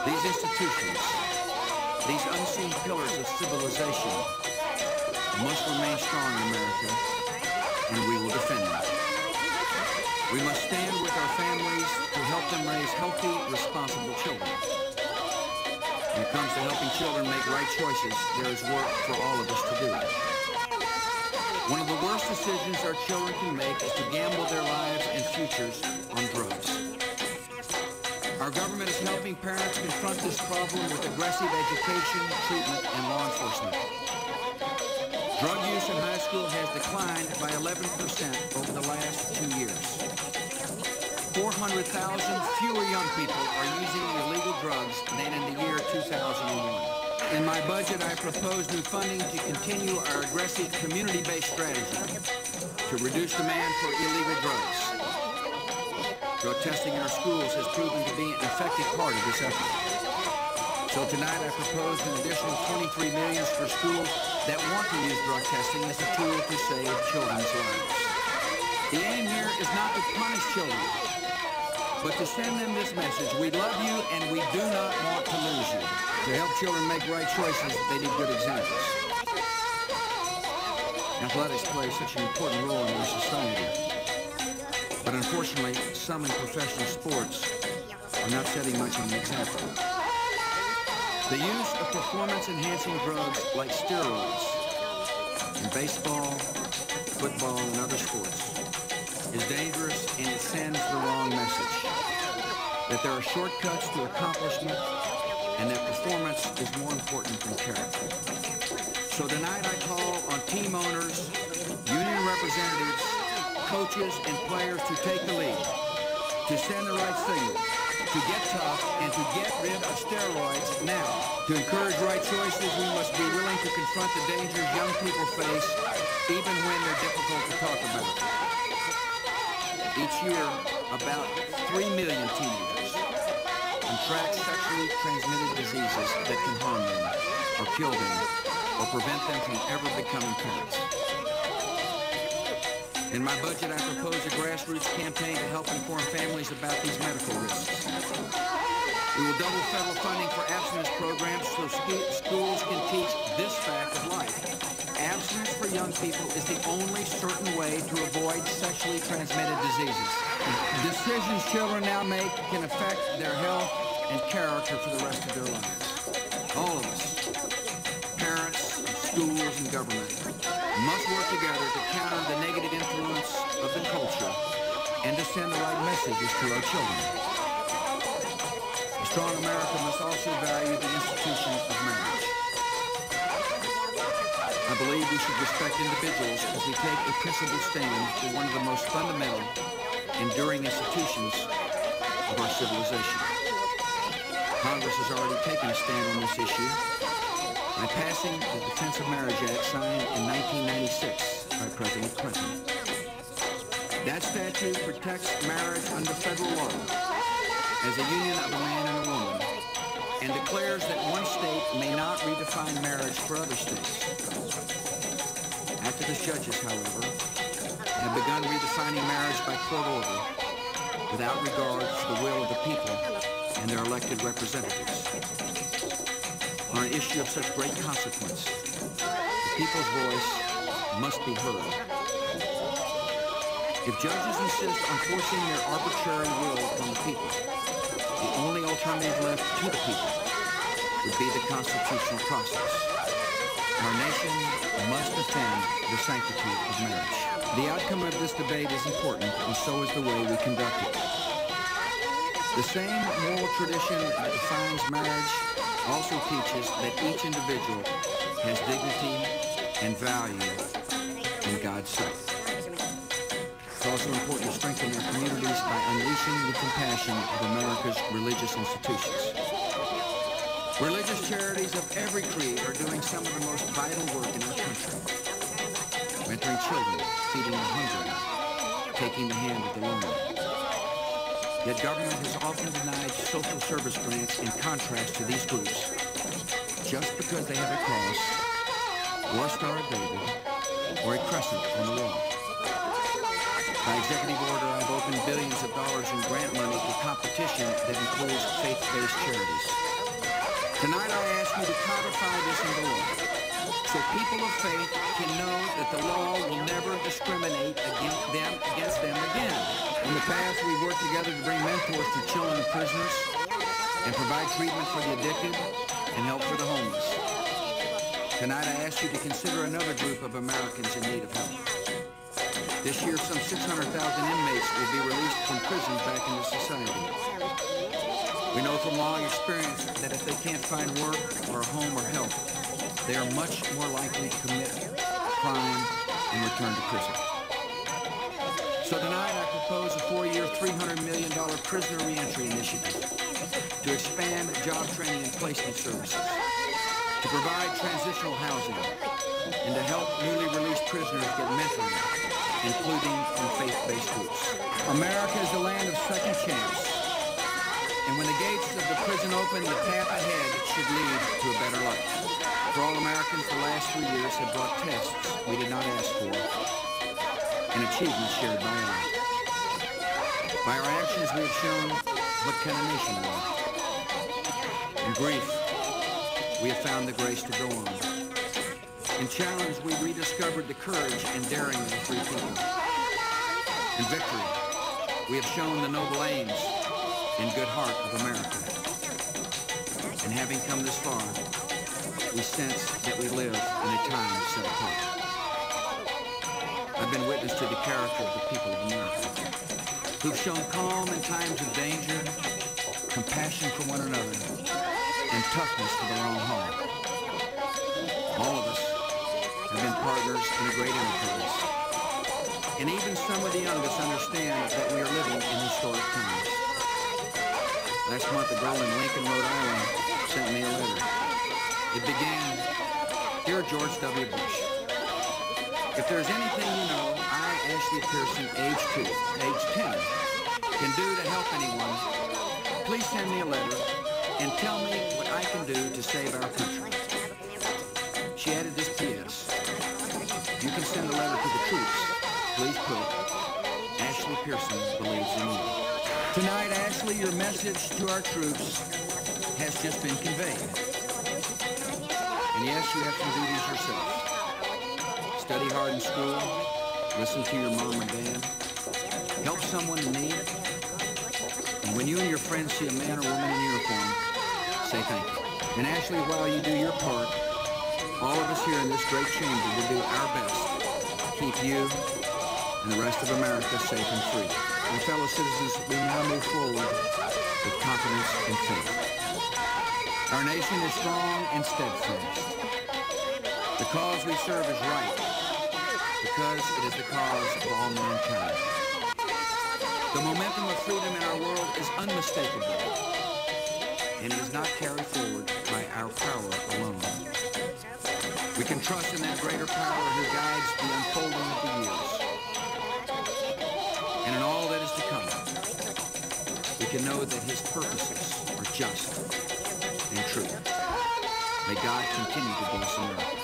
These institutions, these unseen pillars of civilization, must remain strong in America, and we will defend them. We must stand with our families to help them raise healthy, responsible children. When it comes to helping children make right choices, there is work for all of us to do. One of the worst decisions our children can make is to gamble their lives and futures on drugs. Our government is helping parents confront this problem with aggressive education, treatment, and law enforcement. Drug use in high school has declined by 11% over the last 2 years. 400,000 fewer young people are using illegal drugs than in the year 2001. In my budget, I propose new funding to continue our aggressive community-based strategy to reduce demand for illegal drugs. Drug testing in our schools has proven to be an effective part of this effort. So tonight I propose an additional $23 million for schools that want to use drug testing as a tool to save children's lives. The aim here is not to punish children, but to send them this message: we love you and we do not want to lose you. To help children make right choices, they need good examples. Athletics play such an important role in our society. But unfortunately, some in professional sports are not setting much of an example. The use of performance-enhancing drugs like steroids in baseball, football, and other sports is dangerous, and it sends the wrong message. That there are shortcuts to accomplishment, and that performance is more important than character. So tonight I call on team owners, union representatives, coaches, and players to take the lead, to send the right signal, to get tough, and to get rid of steroids now. To encourage right choices, we must be willing to confront the dangers young people face, even when they're difficult to talk about. Each year, about 3 million teenagers contract sexually transmitted diseases that can harm them, or kill them, or prevent them from ever becoming parents. In my budget, I propose a grassroots campaign to help inform families about these medical risks. We will double federal funding for abstinence programs so schools can teach this fact of life. Abstinence for young people is the only certain way to avoid sexually transmitted diseases. Decisions children now make can affect their health and character for the rest of their lives. All of us, parents, schools, and government, must work together to counter the negative influence of the culture and to send the right messages to our children. A strong America must also value the institution of marriage. I believe we should respect individuals as we take a principled stand for one of the most fundamental, enduring institutions of our civilization. Congress has already taken a stand on this issue by passing the Defense of Marriage Act signed in 1996 by President Clinton. That statute protects marriage under federal law as a union of a man and a woman, and declares that one state may not redefine marriage for other states. Activist judges, however, have begun redefining marriage by court order without regard to the will of the people and their elected representatives. On an issue of such great consequence, the people's voice must be heard. If judges insist on forcing their arbitrary will upon the people, the only alternative left to the people would be the constitutional process. Our nation must defend the sanctity of marriage. The outcome of this debate is important, and so is the way we conduct it. The same moral tradition that defines marriage also teaches that each individual has dignity and value in God's sight. It's also important to strengthen our communities by unleashing the compassion of America's religious institutions. Religious charities of every creed are doing some of the most vital work in our country. Mentoring children, feeding the hungry, taking the hand of the lonely. Yet government has often denied social service grants in contrast to these groups, just because they have a cross, or a Star of David, or a crescent on the wall. By executive order, I've opened billions of dollars in grant money to competition that includes faith-based charities. Tonight I ask you to codify this into law, so people of faith can know that the law will never discriminate against them again. In the past, we've worked together to bring mentors to children and prisoners and provide treatment for the addicted and help for the homeless. Tonight I ask you to consider another group of Americans in need of help. This year, some 600,000 inmates will be released from prison back into society. We know from long experience that if they can't find work or a home or help, they are much more likely to commit crime and return to prison. So tonight I propose a 4-year, $300 million prisoner reentry initiative to expand job training and placement services, to provide transitional housing, and to help newly released prisoners get mentoring, including from faith-based groups. America is a land of second chance, and when the gates of the prison open, the path ahead should lead to a better life. For all Americans, the last 3 years have brought tests we did not ask for, and achievements shared by all. By our actions, we have shown what kind of nation we are. In grief, we have found the grace to go on. In challenge, we rediscovered the courage and daring of the free people. In victory, we have shown the noble aims and good heart of America. And having come this far, we sense that we live in a time set apart. I've been witness to the character of the people of America, who've shown calm in times of danger, compassion for one another, and toughness for their own home. All of us have been partners in a great enterprise. And even some of the youngest understand that we are living in historic times. Last month, a girl in Lincoln, Rhode Island, sent me a letter. It began, "Dear George W. Bush, if there's anything you know I, Ashley Pearson, age 10, can do to help anyone, please send me a letter and tell me what I can do to save our country." She added this P.S. "You can send a letter to the troops. Please put, Ashley Pearson believes in you." Tonight, Ashley, your message to our troops has just been conveyed. And yes, you have some duties yourself. Study hard in school, listen to your mom and dad, help someone in need, and when you and your friends see a man or woman in uniform, say thank you. And Ashley, while you do your part, all of us here in this great chamber will do our best to keep you and the rest of America safe and free. And fellow citizens, we now move forward with confidence and faith. Our nation is strong and steadfast. The cause we serve is right, because it is the cause of all mankind. The momentum of freedom in our world is unmistakable, and it is not carried forward by our power alone. We can trust in that greater power who guides the unfolding of the years. And in all that is to come, we can know that his purposes are just and true. May God continue to bless America.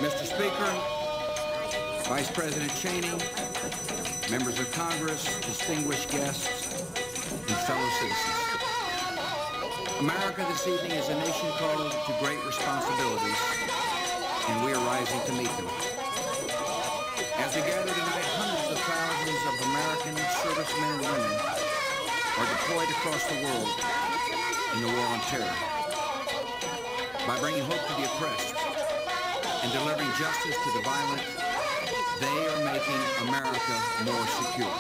Mr. Speaker, Vice President Cheney, members of Congress, distinguished guests, and fellow citizens. America this evening is a nation called to great responsibilities, and we are rising to meet them. As we gather tonight, hundreds of thousands of American servicemen and women are deployed across the world in the war on terror. By bringing hope to the oppressed and delivering justice to the violent, they are making America more secure.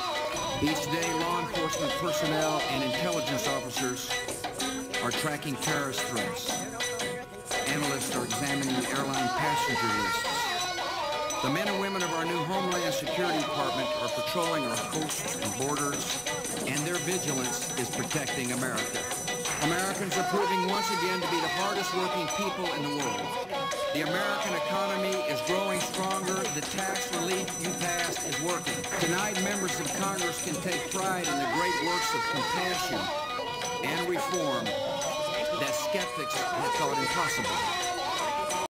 Each day, law enforcement personnel and intelligence officers are tracking terrorist threats. Analysts are examining airline passenger lists. The men and women of our new Homeland Security Department are patrolling our coasts and borders, and their vigilance is protecting America. Americans are proving once again to be the hardest working people in the world. The American economy is growing stronger. The tax relief you passed is working. Tonight, members of Congress can take pride in the great works of compassion and reform that skeptics had thought impossible.